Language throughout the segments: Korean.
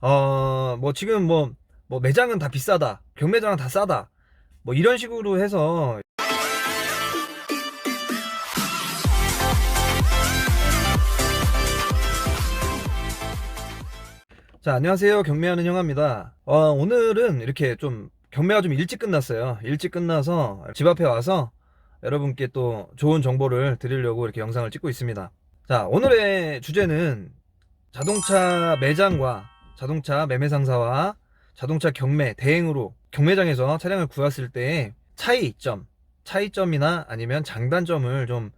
뭐 지금 뭐 매장은 다 비싸다, 경매장은 다 싸다, 뭐 이런 식으로 해서. 자, 안녕하세요. 경매하는 형아입니다. 오늘은 이렇게 좀 경매가 좀 일찍 끝났어요. 일찍 끝나서 집 앞에 와서 여러분께 또 좋은 정보를 드리려고 이렇게 영상을 찍고 있습니다. 자, 오늘의 주제는 자동차 매장과 자동차 매매 상사와 자동차 경매 대행으로 경매장에서 차량을 구했을 때의 차이점이나 아니면 장단점을 좀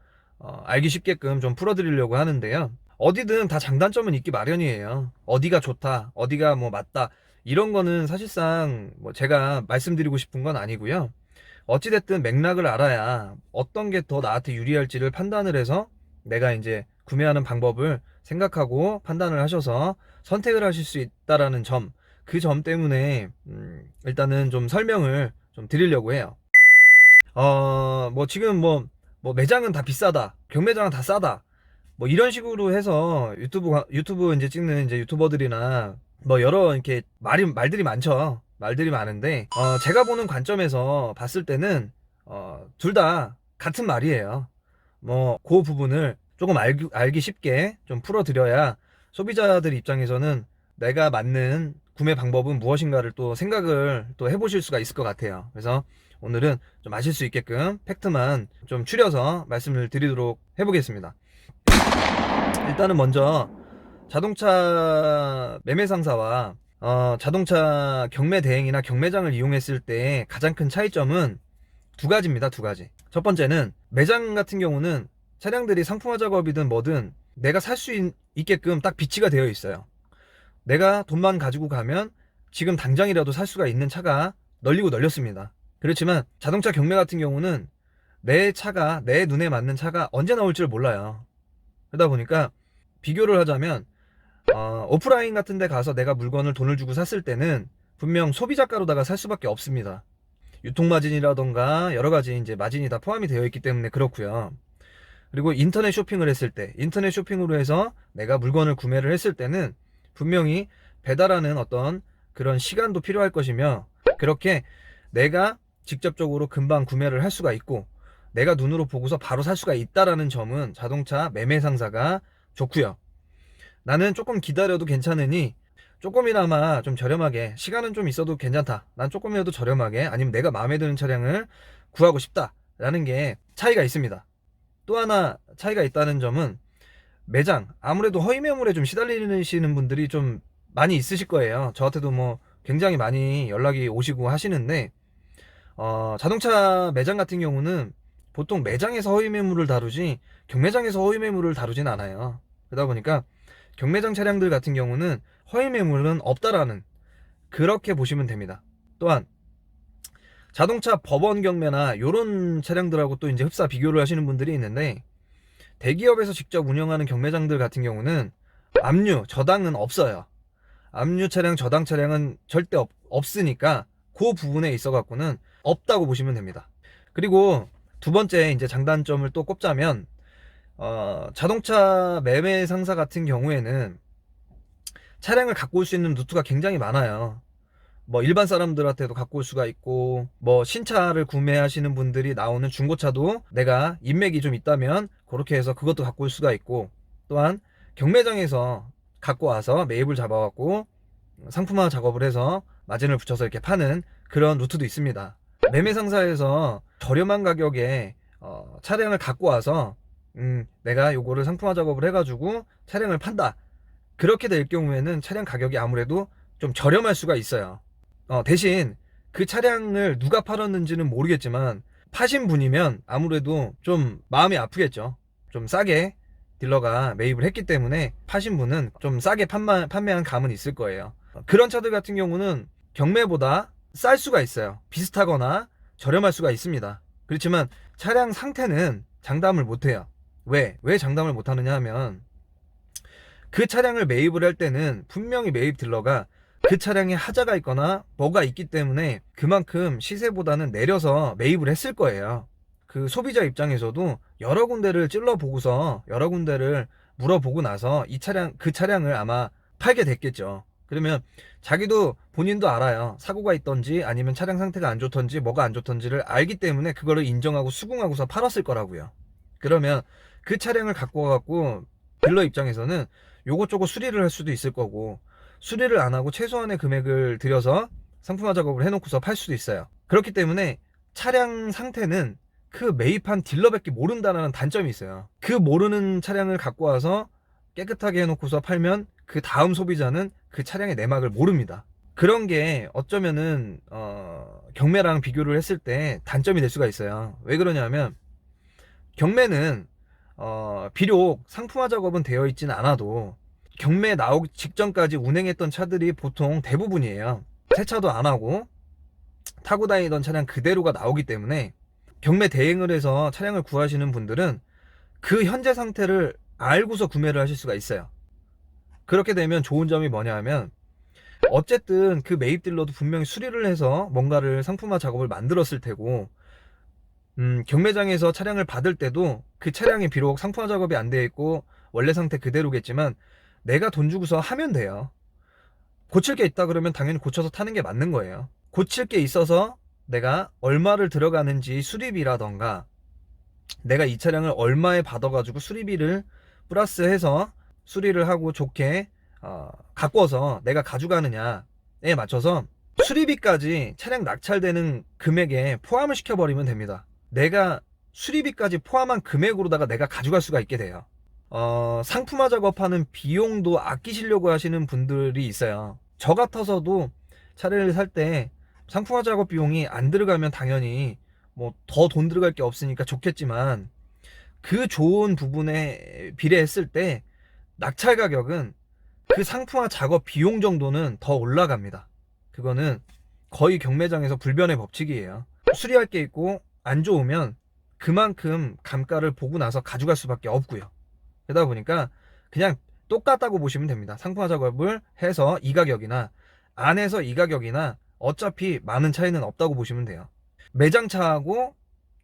알기 쉽게끔 좀 풀어드리려고 하는데요. 어디든 다 장단점은 있기 마련이에요. 어디가 좋다, 어디가 뭐 맞다, 이런 거는 사실상 뭐 제가 말씀드리고 싶은 건 아니고요. 어찌됐든 맥락을 알아야 어떤 게 더 나한테 유리할지를 판단을 해서 내가 이제 구매하는 방법을 생각하고 판단을 하셔서 선택을 하실 수 있다라는 점, 그 점 때문에 일단은 좀 설명을 좀 드리려고 해요. 뭐 지금 뭐 매장은 다 비싸다, 경매장은 다 싸다, 뭐 이런 식으로 해서 유튜브 이제 찍는 이제 유튜버들이나 뭐 여러 이렇게 말들이 많죠. 말들이 많은데, 제가 보는 관점에서 봤을 때는, 둘 다 같은 말이에요. 뭐, 그 부분을 조금 알기 쉽게 좀 풀어드려야 소비자들 입장에서는 내가 맞는 구매 방법은 무엇인가를 또 생각을 또 해보실 수가 있을 것 같아요. 그래서 오늘은 좀 아실 수 있게끔 팩트만 좀 추려서 말씀을 드리도록 해보겠습니다. 일단은 먼저 자동차 매매 상사와 자동차 경매 대행이나 경매장을 이용했을 때 가장 큰 차이점은 두 가지입니다. 두 가지. 첫 번째는 매장 같은 경우는 차량들이 상품화 작업이든 뭐든 내가 살 수 있게끔 딱 비치가 되어 있어요. 내가 돈만 가지고 가면 지금 당장이라도 살 수가 있는 차가 널리고 널렸습니다. 그렇지만 자동차 경매 같은 경우는 내 눈에 맞는 차가 언제 나올지를 몰라요. 그러다 보니까 비교를 하자면, 오프라인 같은 데 가서 내가 물건을 돈을 주고 샀을 때는 분명 소비자가로다가 살 수밖에 없습니다. 유통마진이라던가 여러 가지 이제 마진이 다 포함이 되어 있기 때문에 그렇고요. 그리고 인터넷 쇼핑을 했을 때, 인터넷 쇼핑으로 해서 내가 물건을 구매를 했을 때는 분명히 배달하는 어떤 그런 시간도 필요할 것이며, 그렇게 내가 직접적으로 금방 구매를 할 수가 있고 내가 눈으로 보고서 바로 살 수가 있다라는 점은 자동차 매매 상사가 좋고요. 나는 조금 기다려도 괜찮으니 조금이나마 좀 저렴하게, 시간은 좀 있어도 괜찮다, 난 조금이라도 저렴하게, 아니면 내가 마음에 드는 차량을 구하고 싶다라는 게 차이가 있습니다. 또 하나 차이가 있다는 점은, 매장, 아무래도 허위 매물에 좀 시달리시는 분들이 좀 많이 있으실 거예요. 저한테도 뭐 굉장히 많이 연락이 오시고 하시는데, 자동차 매장 같은 경우는 보통 매장에서 허위 매물을 다루지 경매장에서 허위 매물을 다루진 않아요. 그러다 보니까 경매장 차량들 같은 경우는 허위 매물은 없다라는, 그렇게 보시면 됩니다. 또한 자동차 법원 경매나 요런 차량들하고 또 이제 흡사 비교를 하시는 분들이 있는데, 대기업에서 직접 운영하는 경매장들 같은 경우는 압류, 저당은 없어요. 압류 차량, 저당 차량은 절대 없으니까 그 부분에 있어 갖고는 없다고 보시면 됩니다. 그리고 두 번째 이제 장단점을 또 꼽자면, 자동차 매매 상사 같은 경우에는 차량을 갖고 올 수 있는 루트가 굉장히 많아요. 뭐 일반 사람들한테도 갖고 올 수가 있고, 뭐 신차를 구매하시는 분들이 나오는 중고차도 내가 인맥이 좀 있다면 그렇게 해서 그것도 갖고 올 수가 있고, 또한 경매장에서 갖고 와서 매입을 잡아갖고 상품화 작업을 해서 마진을 붙여서 이렇게 파는 그런 루트도 있습니다. 매매 상사에서 저렴한 가격에 차량을 갖고 와서 내가 요거를 상품화 작업을 해가지고 차량을 판다, 그렇게 될 경우에는 차량 가격이 아무래도 좀 저렴할 수가 있어요. 대신 그 차량을 누가 팔았는지는 모르겠지만 파신 분이면 아무래도 좀 마음이 아프겠죠. 좀 싸게 딜러가 매입을 했기 때문에 파신 분은 좀 싸게 판매한 감은 있을 거예요. 그런 차들 같은 경우는 경매보다 쌀 수가 있어요. 비슷하거나 저렴할 수가 있습니다. 그렇지만 차량 상태는 장담을 못해요. 왜 장담을 못하느냐 하면, 그 차량을 매입을 할 때는 분명히 매입 딜러가 그 차량에 하자가 있거나 뭐가 있기 때문에 그만큼 시세보다는 내려서 매입을 했을 거예요. 그 소비자 입장에서도 여러 군데를 찔러보고서 여러 군데를 물어보고 나서 그 차량을 아마 팔게 됐겠죠. 그러면 자기도 본인도 알아요. 사고가 있던지 아니면 차량 상태가 안 좋던지 뭐가 안 좋던지를 알기 때문에 그거를 인정하고 수긍하고서 팔았을 거라고요. 그러면 그 차량을 갖고 와갖고 딜러 입장에서는 요것저것 수리를 할 수도 있을 거고, 수리를 안 하고 최소한의 금액을 들여서 상품화 작업을 해놓고서 팔 수도 있어요. 그렇기 때문에 차량 상태는 그 매입한 딜러밖에 모른다는 단점이 있어요. 그 모르는 차량을 갖고 와서 깨끗하게 해놓고서 팔면 그 다음 소비자는 그 차량의 내막을 모릅니다. 그런 게 어쩌면은 경매랑 비교를 했을 때 단점이 될 수가 있어요. 왜 그러냐면 경매는 비록 상품화 작업은 되어 있진 않아도 경매 나오기 직전까지 운행했던 차들이 보통 대부분이에요. 세차도 안 하고 타고 다니던 차량 그대로가 나오기 때문에 경매 대행을 해서 차량을 구하시는 분들은 그 현재 상태를 알고서 구매를 하실 수가 있어요. 그렇게 되면 좋은 점이 뭐냐 하면 어쨌든 그 매입 딜러도 분명히 수리를 해서 뭔가를 상품화 작업을 만들었을 테고, 경매장에서 차량을 받을 때도 그 차량이 비록 상품화 작업이 안 되어 있고 원래 상태 그대로겠지만 내가 돈 주고서 하면 돼요. 고칠 게 있다 그러면 당연히 고쳐서 타는 게 맞는 거예요. 고칠 게 있어서 내가 얼마를 들어가는지 수리비라던가 내가 이 차량을 얼마에 받아가지고 수리비를 플러스해서 수리를 하고 좋게 가꿔서 내가 가져가느냐에 맞춰서 수리비까지 차량 낙찰되는 금액에 포함을 시켜버리면 됩니다. 내가 수리비까지 포함한 금액으로다가 내가 가져갈 수가 있게 돼요. 상품화 작업하는 비용도 아끼시려고 하시는 분들이 있어요. 저 같아서도 차를 살 때 상품화 작업 비용이 안 들어가면 당연히 뭐 더 돈 들어갈 게 없으니까 좋겠지만, 그 좋은 부분에 비례했을 때 낙찰 가격은 그 상품화 작업 비용 정도는 더 올라갑니다. 그거는 거의 경매장에서 불변의 법칙이에요. 수리할 게 있고 안 좋으면 그만큼 감가를 보고 나서 가져갈 수밖에 없고요. 그러다 보니까 그냥 똑같다고 보시면 됩니다. 상품화 작업을 해서 이 가격이나 안 해서 이 가격이나 어차피 많은 차이는 없다고 보시면 돼요. 매장차하고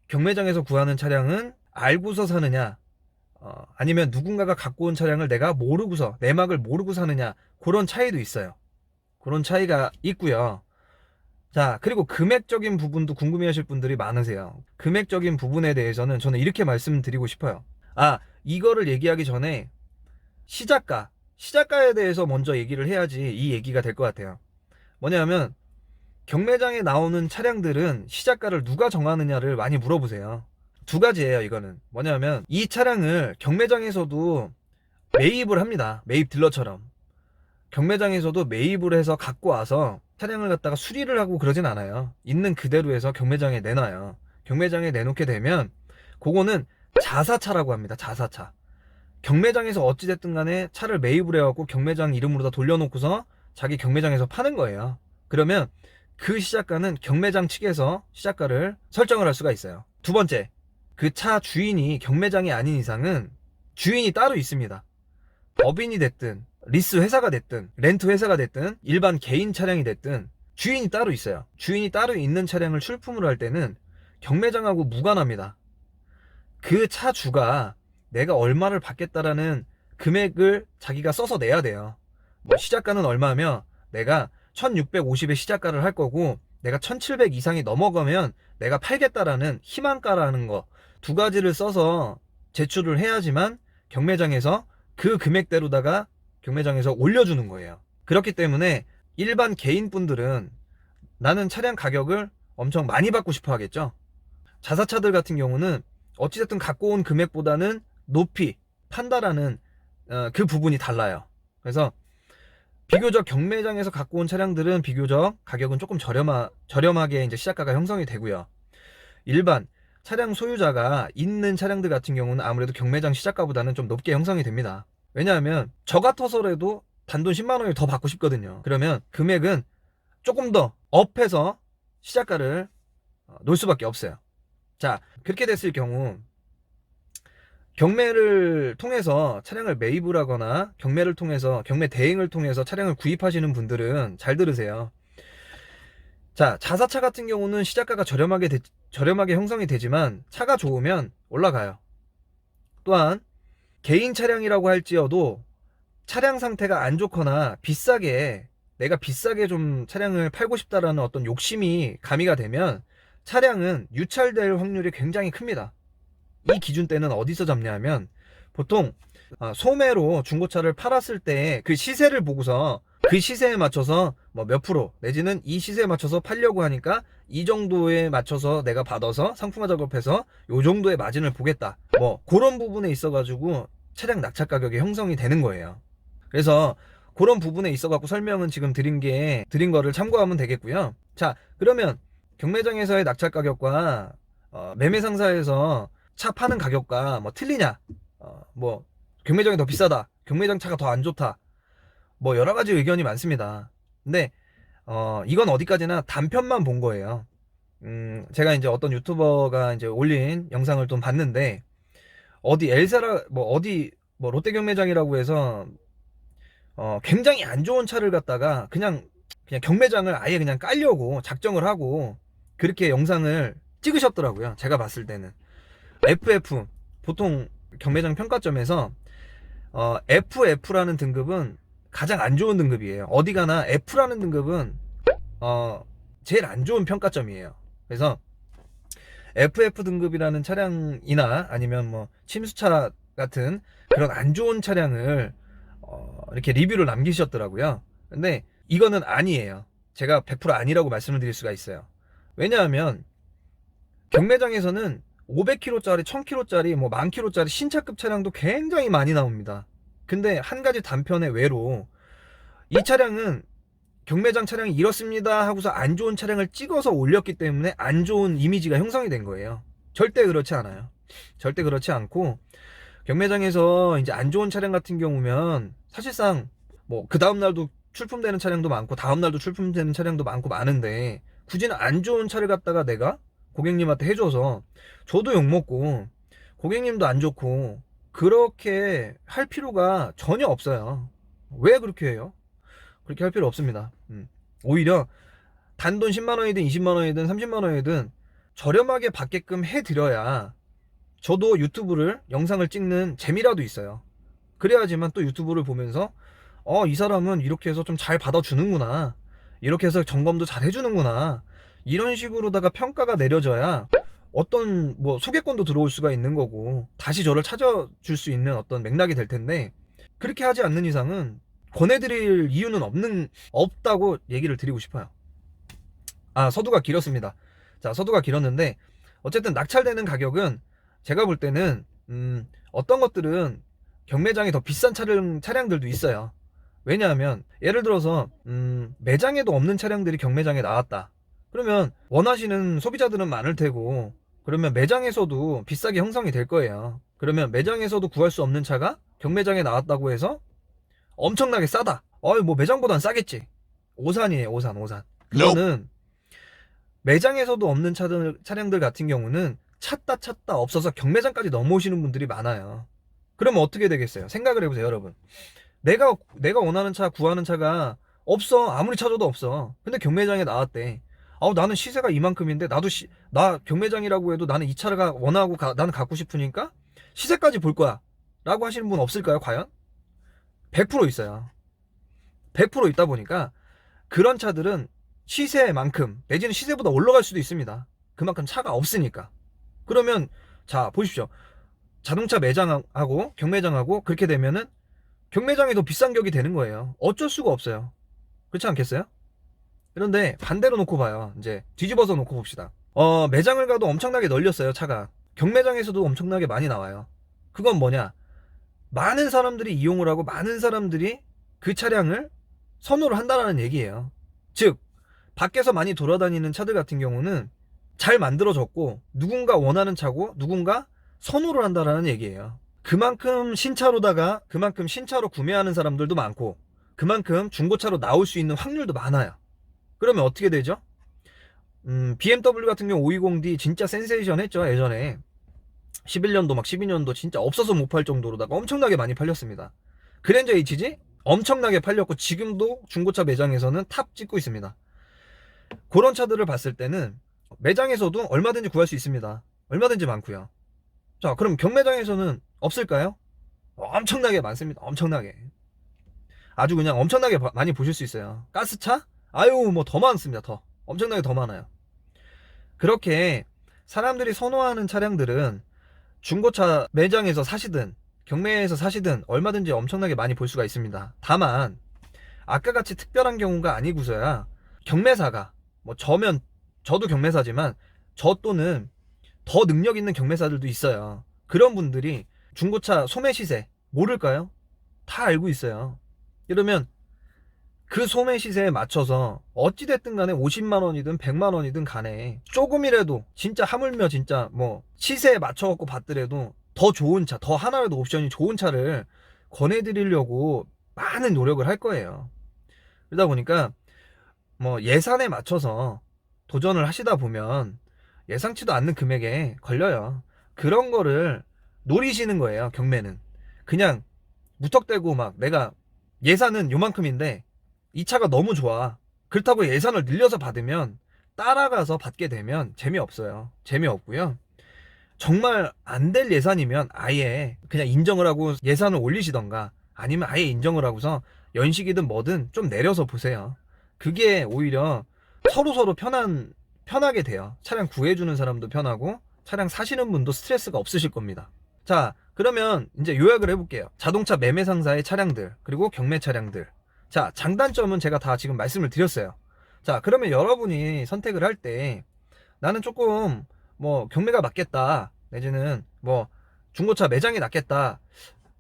경매장에서 구하는 차량은 알고서 사느냐, 아니면 누군가가 갖고 온 차량을 내가 모르고서 내막을 모르고 사느냐, 그런 차이도 있어요. 그런 차이가 있고요. 자, 그리고 금액적인 부분도 궁금해하실 분들이 많으세요. 금액적인 부분에 대해서는 저는 이렇게 말씀드리고 싶어요. 이거를 얘기하기 전에 시작가에 대해서 먼저 얘기를 해야지 이 얘기가 될 것 같아요. 뭐냐면 경매장에 나오는 차량들은 시작가를 누가 정하느냐를 많이 물어보세요. 두 가지예요. 이거는 뭐냐면 이 차량을 경매장에서도 매입을 합니다. 매입 딜러처럼 경매장에서도 매입을 해서 갖고 와서 차량을 갖다가 수리를 하고 그러진 않아요. 있는 그대로 해서 경매장에 내놔요. 경매장에 내놓게 되면 그거는 자사차라고 합니다. 자사차. 경매장에서 어찌됐든 간에 차를 매입을 해갖고 경매장 이름으로다 돌려놓고서 자기 경매장에서 파는 거예요. 그러면 그 시작가는 경매장 측에서 시작가를 설정을 할 수가 있어요. 두 번째, 그 차 주인이 경매장이 아닌 이상은 주인이 따로 있습니다. 법인이 됐든 리스 회사가 됐든 렌트 회사가 됐든 일반 개인 차량이 됐든 주인이 따로 있어요. 주인이 따로 있는 차량을 출품을 할 때는 경매장하고 무관합니다. 그 차 주가 내가 얼마를 받겠다라는 금액을 자기가 써서 내야 돼요. 뭐 시작가는 얼마면 내가 1650에 시작가를 할 거고 내가 1700 이상이 넘어가면 내가 팔겠다라는 희망가라는 거, 두 가지를 써서 제출을 해야지만 경매장에서 그 금액대로다가 경매장에서 올려주는 거예요. 그렇기 때문에 일반 개인분들은 나는 차량 가격을 엄청 많이 받고 싶어 하겠죠. 자사차들 같은 경우는 어찌됐든 갖고 온 금액보다는 높이 판다라는 그 부분이 달라요. 그래서 비교적 경매장에서 갖고 온 차량들은 비교적 가격은 조금 저렴하게 이제 시작가가 형성이 되고요. 일반 차량 소유자가 있는 차량들 같은 경우는 아무래도 경매장 시작가보다는 좀 높게 형성이 됩니다. 왜냐하면 저 같아서라도 단돈 10만 원을 더 받고 싶거든요. 그러면 금액은 조금 더 업해서 시작가를 놓을 수밖에 없어요. 자, 그렇게 됐을 경우 경매를 통해서 차량을 매입을 하거나 경매를 통해서 경매 대행을 통해서 차량을 구입하시는 분들은 잘 들으세요. 자, 자사차 같은 경우는 시작가가 저렴하게 형성이 되지만 차가 좋으면 올라가요. 또한 개인 차량이라고 할지어도 차량 상태가 안 좋거나 비싸게 내가 비싸게 좀 차량을 팔고 싶다라는 어떤 욕심이 가미가 되면 차량은 유찰될 확률이 굉장히 큽니다. 이 기준대는 어디서 잡냐 하면 보통 소매로 중고차를 팔았을 때 그 시세를 보고서 그 시세에 맞춰서 뭐 몇 프로 내지는 이 시세에 맞춰서 팔려고 하니까 이 정도에 맞춰서 내가 받아서 상품화 작업해서 요 정도의 마진을 보겠다, 뭐 그런 부분에 있어 가지고 차량 낙찰 가격이 형성이 되는 거예요. 그래서 그런 부분에 있어 갖고 설명은 지금 드린 거를 참고하면 되겠고요. 자, 그러면 경매장에서의 낙찰 가격과 매매 상사에서 차 파는 가격과 뭐 틀리냐, 뭐 경매장이 더 비싸다, 경매장 차가 더 안 좋다, 뭐 여러 가지 의견이 많습니다. 근데 이건 어디까지나 단편만 본 거예요. 제가 이제 어떤 유튜버가 이제 올린 영상을 좀 봤는데, 어디 엘사라 뭐 어디 뭐 롯데 경매장이라고 해서 굉장히 안 좋은 차를 갖다가 그냥 경매장을 아예 그냥 깔려고 작정을 하고 그렇게 영상을 찍으셨더라고요. 제가 봤을 때는 FF, 보통 경매장 평가점에서 FF라는 등급은 가장 안 좋은 등급이에요. 어디 가나 F라는 등급은 제일 안 좋은 평가점이에요. 그래서 FF 등급이라는 차량이나 아니면 뭐 침수차 같은 그런 안 좋은 차량을 이렇게 리뷰를 남기셨더라고요. 근데 이거는 아니에요. 제가 100% 아니라고 말씀을 드릴 수가 있어요. 왜냐하면 경매장에서는 500km짜리, 1000km짜리, 뭐 10,000km짜리 신차급 차량도 굉장히 많이 나옵니다. 근데 한 가지 단편의 외로 이 차량은 경매장 차량이 이렇습니다 하고서 안 좋은 차량을 찍어서 올렸기 때문에 안 좋은 이미지가 형성이 된 거예요. 절대 그렇지 않아요. 절대 그렇지 않고, 경매장에서 이제 안 좋은 차량 같은 경우면 사실상 뭐 그 다음날도 출품되는 차량도 많고 다음날도 출품되는 차량도 많고 많은데, 굳이 안 좋은 차를 갖다가 내가 고객님한테 해줘서 저도 욕먹고 고객님도 안 좋고 그렇게 할 필요가 전혀 없어요. 왜 그렇게 해요? 그렇게 할 필요 없습니다. 오히려 단돈 10만원이든 20만원이든 30만원이든 저렴하게 받게끔 해드려야 저도 유튜브를, 영상을 찍는 재미라도 있어요. 그래야지만 또 유튜브를 보면서 이 사람은 이렇게 해서 좀 잘 받아주는구나, 이렇게 해서 점검도 잘 해주는구나, 이런 식으로다가 평가가 내려져야 어떤 뭐 소개권도 들어올 수가 있는 거고 다시 저를 찾아줄 수 있는 어떤 맥락이 될 텐데, 그렇게 하지 않는 이상은 권해드릴 이유는 없다고 얘기를 드리고 싶어요. 서두가 길었습니다. 자, 서두가 길었는데 어쨌든 낙찰되는 가격은 제가 볼 때는 어떤 것들은 경매장에 더 비싼 차량들도 있어요. 왜냐하면 예를 들어서 매장에도 없는 차량들이 경매장에 나왔다. 그러면 원하시는 소비자들은 많을 테고, 그러면 매장에서도 비싸게 형성이 될 거예요. 그러면 매장에서도 구할 수 없는 차가 경매장에 나왔다고 해서 엄청나게 싸다, 뭐 매장보단 싸겠지. 오산이에요, 오산. 그거는 매장에서도 없는 차량들 같은 경우는 찾다 없어서 경매장까지 넘어오시는 분들이 많아요. 그러면 어떻게 되겠어요? 생각을 해보세요, 여러분. 내가 원하는 차, 구하는 차가 없어. 아무리 찾아도 없어. 근데 경매장에 나왔대. 나는 시세가 이만큼인데 나 경매장이라고 해도 나는 이 차를 원하고 나는 갖고 싶으니까 시세까지 볼 거야 라고 하시는 분 없을까요, 과연? 100% 있어요. 100% 있다 보니까 그런 차들은 시세만큼 내지는 시세보다 올라갈 수도 있습니다. 그만큼 차가 없으니까. 그러면 자, 보십시오. 자동차 매장하고 경매장하고 그렇게 되면은 경매장이 더 비싼 격이 되는 거예요. 어쩔 수가 없어요. 그렇지 않겠어요? 그런데 반대로 놓고 봐요. 이제 뒤집어서 놓고 봅시다. 매장을 가도 엄청나게 널렸어요, 차가. 경매장에서도 엄청나게 많이 나와요. 그건 뭐냐? 많은 사람들이 이용을 하고 많은 사람들이 그 차량을 선호를 한다는 얘기예요. 즉, 밖에서 많이 돌아다니는 차들 같은 경우는 잘 만들어졌고 누군가 원하는 차고 누군가 선호를 한다는 얘기예요. 그만큼 신차로 구매하는 사람들도 많고 그만큼 중고차로 나올 수 있는 확률도 많아요. 그러면 어떻게 되죠? BMW 같은 경우 520D 진짜 센세이션 했죠. 예전에 11년도 막 12년도 진짜 없어서 못 팔 정도로다가 엄청나게 많이 팔렸습니다. 그랜저 HG 엄청나게 팔렸고 지금도 중고차 매장에서는 탑 찍고 있습니다. 그런 차들을 봤을 때는 매장에서도 얼마든지 구할 수 있습니다. 얼마든지 많고요. 자, 그럼 경매장에서는 없을까요? 엄청나게 많습니다. 엄청나게. 아주 그냥 엄청나게 많이 보실 수 있어요. 가스차? 아유, 뭐 더 많습니다. 더 엄청나게 더 많아요. 그렇게 사람들이 선호하는 차량들은 중고차 매장에서 사시든 경매에서 사시든 얼마든지 엄청나게 많이 볼 수가 있습니다. 다만 아까 같이 특별한 경우가 아니고서야 경매사가, 뭐 저도 경매사지만 저 또는 더 능력 있는 경매사들도 있어요. 그런 분들이 중고차 소매 시세 모를까요? 다 알고 있어요. 이러면 그 소매 시세에 맞춰서 어찌됐든 간에 50만 원이든 100만 원이든 간에 조금이라도 진짜 하물며 진짜 뭐 시세에 맞춰갖고 봤더라도 더 좋은 차, 더 하나라도 옵션이 좋은 차를 권해드리려고 많은 노력을 할 거예요. 그러다 보니까 뭐 예산에 맞춰서 도전을 하시다 보면 예상치도 않는 금액에 걸려요. 그런 거를 노리시는 거예요, 경매는. 그냥 무턱대고 막 내가 예산은 요만큼인데 이 차가 너무 좋아. 그렇다고 예산을 늘려서 받으면 따라가서 받게 되면 재미없어요. 재미없고요. 정말 안 될 예산이면 아예 그냥 인정을 하고 예산을 올리시던가 아니면 아예 인정을 하고서 연식이든 뭐든 좀 내려서 보세요. 그게 오히려 서로 편하게 돼요. 차량 구해주는 사람도 편하고 차량 사시는 분도 스트레스가 없으실 겁니다. 자, 그러면 이제 요약을 해볼게요. 자동차 매매 상사의 차량들, 그리고 경매 차량들. 자, 장단점은 제가 다 지금 말씀을 드렸어요. 자, 그러면 여러분이 선택을 할 때 나는 조금 뭐 경매가 맞겠다, 내지는 뭐 중고차 매장이 낫겠다,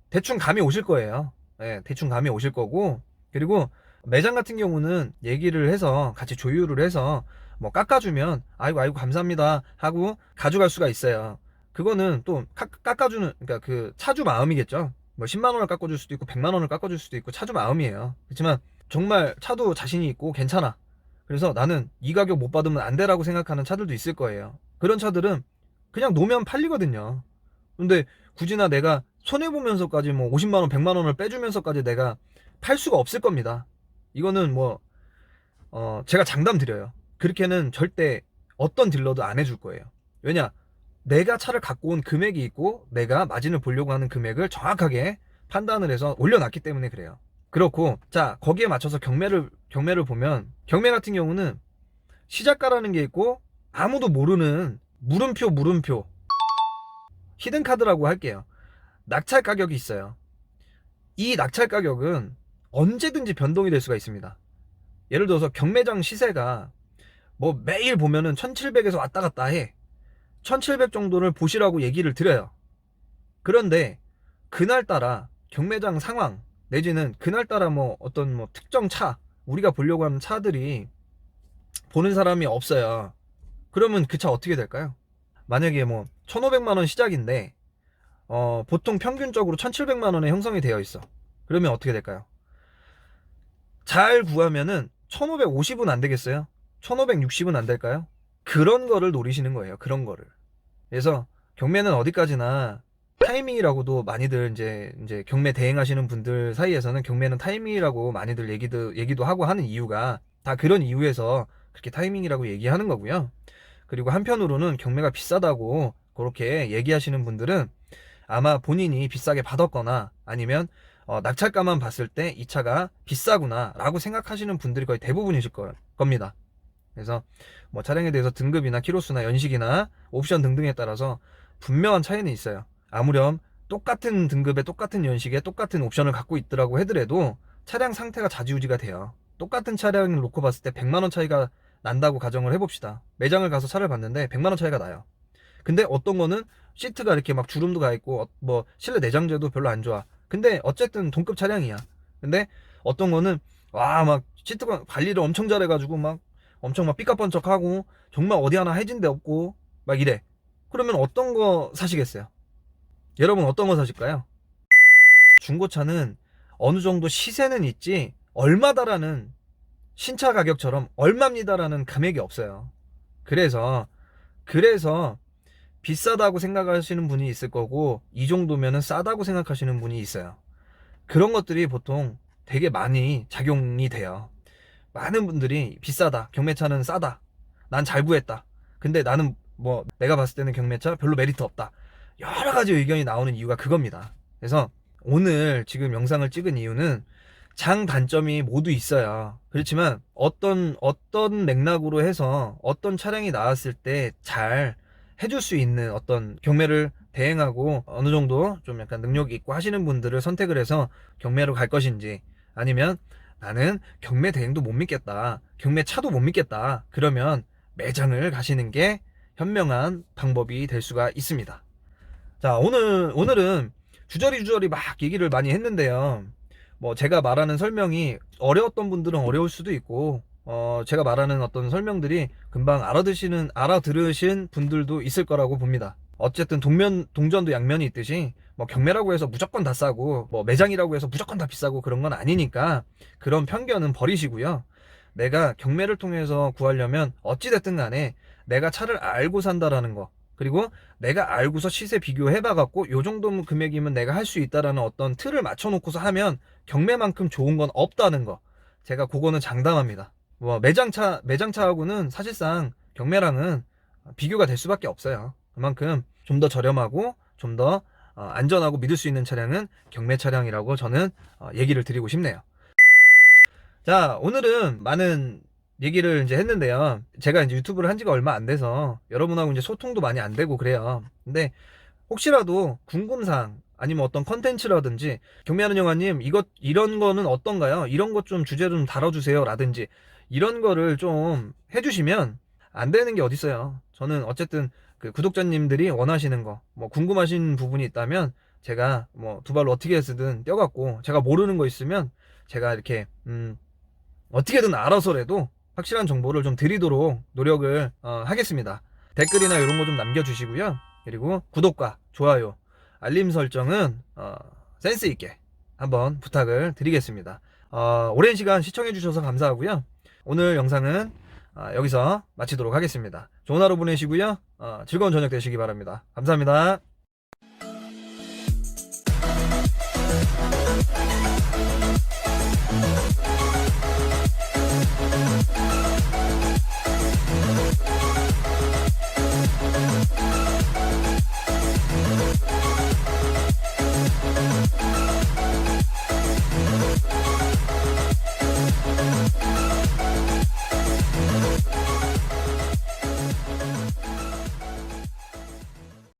대충 감이 오실 거예요. 예, 대충 감이 오실 거고, 그리고 매장 같은 경우는 얘기를 해서 같이 조율을 해서 뭐 깎아주면 아이고 아이고 감사합니다 하고 가져갈 수가 있어요. 그거는 또 깎아주는, 그러니까 그 차주 마음이겠죠. 뭐 10만 원을 깎아줄 수도 있고 100만 원을 깎아줄 수도 있고 차주 마음이에요. 그렇지만 정말 차도 자신이 있고 괜찮아, 그래서 나는 이 가격 못 받으면 안 돼라고 생각하는 차들도 있을 거예요. 그런 차들은 그냥 놓으면 팔리거든요. 근데 굳이나 내가 손해보면서까지 뭐 50만 원 100만 원을 빼주면서까지 내가 팔 수가 없을 겁니다. 이거는 뭐 제가 장담 드려요. 그렇게는 절대 어떤 딜러도 안 해줄 거예요. 왜냐, 내가 차를 갖고 온 금액이 있고 내가 마진을 보려고 하는 금액을 정확하게 판단을 해서 올려놨기 때문에 그래요. 그렇고, 자, 거기에 맞춰서 경매를 보면, 경매 같은 경우는 시작가라는 게 있고 아무도 모르는 물음표 히든카드라고 할게요. 낙찰 가격이 있어요. 이 낙찰 가격은 언제든지 변동이 될 수가 있습니다. 예를 들어서 경매장 시세가 뭐 매일 보면은 1700에서 왔다 갔다 해. 1700 정도를 보시라고 얘기를 드려요. 그런데 그날따라 경매장 상황 내지는 그날따라 뭐 어떤 뭐 특정 차, 우리가 보려고 하는 차들이 보는 사람이 없어요. 그러면 그 차 어떻게 될까요? 만약에 뭐 1500만 원 시작인데 보통 평균적으로 1700만 원에 형성이 되어 있어. 그러면 어떻게 될까요? 잘 구하면은 1550은 안 되겠어요? 1560은 안 될까요? 그런 거를 노리시는 거예요. 그런 거를. 그래서 경매는 어디까지나 타이밍이라고도 많이들 이제 경매 대행하시는 분들 사이에서는 경매는 타이밍이라고 많이들 얘기도 하고 하는 이유가 다 그런 이유에서 그렇게 타이밍이라고 얘기하는 거고요. 그리고 한편으로는 경매가 비싸다고 그렇게 얘기하시는 분들은 아마 본인이 비싸게 받았거나 아니면 낙찰가만 봤을 때 이 차가 비싸구나 라고 생각하시는 분들이 거의 대부분이실 겁니다. 그래서 뭐 차량에 대해서 등급이나 키로수나 연식이나 옵션 등등에 따라서 분명한 차이는 있어요. 아무렴 똑같은 등급에 똑같은 연식에 똑같은 옵션을 갖고 있더라고 하더라도 차량 상태가 좌지우지가 돼요. 똑같은 차량을 놓고 봤을 때 100만원 차이가 난다고 가정을 해봅시다. 매장을 가서 차를 봤는데 100만원 차이가 나요. 근데 어떤 거는 시트가 이렇게 막 주름도 가 있고 뭐 실내 내장재도 별로 안 좋아. 근데 어쨌든 동급 차량이야. 근데 어떤 거는 와 막 시트가 관리를 엄청 잘해가지고 막 엄청 막 삐까뻔쩍하고 정말 어디 하나 해진 데 없고 막 이래. 그러면 어떤 거 사시겠어요? 여러분 어떤 거 사실까요? 중고차는 어느 정도 시세는 있지 얼마다라는, 신차 가격처럼 얼마입니다라는 금액이 없어요. 그래서 비싸다고 생각하시는 분이 있을 거고 이 정도면은 싸다고 생각하시는 분이 있어요. 그런 것들이 보통 되게 많이 작용이 돼요. 많은 분들이 비싸다, 경매차는 싸다, 난 잘 구했다, 근데 나는 뭐 내가 봤을 때는 경매차 별로 메리트 없다, 여러 가지 의견이 나오는 이유가 그겁니다. 그래서 오늘 지금 영상을 찍은 이유는 장단점이 모두 있어요. 그렇지만 어떤 맥락으로 해서 어떤 차량이 나왔을 때 잘 해줄 수 있는 어떤 경매를 대행하고 어느 정도 좀 약간 능력이 있고 하시는 분들을 선택을 해서 경매로 갈 것인지, 아니면 나는 경매 대행도 못 믿겠다, 경매 차도 못 믿겠다, 그러면 매장을 가시는 게 현명한 방법이 될 수가 있습니다. 자, 오늘은 주저리 막 얘기를 많이 했는데요. 뭐 제가 말하는 설명이 어려웠던 분들은 어려울 수도 있고, 제가 말하는 어떤 설명들이 금방 알아들으신 분들도 있을 거라고 봅니다. 어쨌든 동전도 양면이 있듯이, 뭐 경매라고 해서 무조건 다 싸고, 뭐 매장이라고 해서 무조건 다 비싸고 그런 건 아니니까 그런 편견은 버리시고요. 내가 경매를 통해서 구하려면 어찌됐든 간에 내가 차를 알고 산다라는 거, 그리고 내가 알고서 시세 비교해봐갖고 요 정도 금액이면 내가 할 수 있다라는 어떤 틀을 맞춰놓고서 하면 경매만큼 좋은 건 없다는 거, 제가 그거는 장담합니다. 뭐 매장차하고는 사실상 경매랑은 비교가 될 수밖에 없어요. 그만큼 좀 더 저렴하고 좀 더 안전하고 믿을 수 있는 차량은 경매 차량이라고 저는 얘기를 드리고 싶네요. 자, 오늘은 많은 얘기를 이제 했는데요. 제가 이제 유튜브를 한 지가 얼마 안 돼서 여러분하고 이제 소통도 많이 안 되고 그래요. 근데 혹시라도 궁금사항 아니면 어떤 컨텐츠라든지, 경매하는 영화님 이런 거는 어떤가요? 이런 것 좀 주제로 좀 다뤄주세요 라든지, 이런 거를 좀 해주시면 안 되는 게 어딨어요. 저는 어쨌든 그 구독자님들이 원하시는 거, 뭐 궁금하신 부분이 있다면 제가 뭐 두 발로 어떻게 해서든 뛰어갖고, 제가 모르는 거 있으면 제가 이렇게 어떻게든 알아서라도 확실한 정보를 좀 드리도록 노력을 하겠습니다. 댓글이나 이런 거 좀 남겨주시고요. 그리고 구독과 좋아요, 알림 설정은 센스 있게 한번 부탁을 드리겠습니다. 오랜 시간 시청해 주셔서 감사하고요. 오늘 영상은 여기서 마치도록 하겠습니다. 좋은 하루 보내시고요. 즐거운 저녁 되시기 바랍니다. 감사합니다.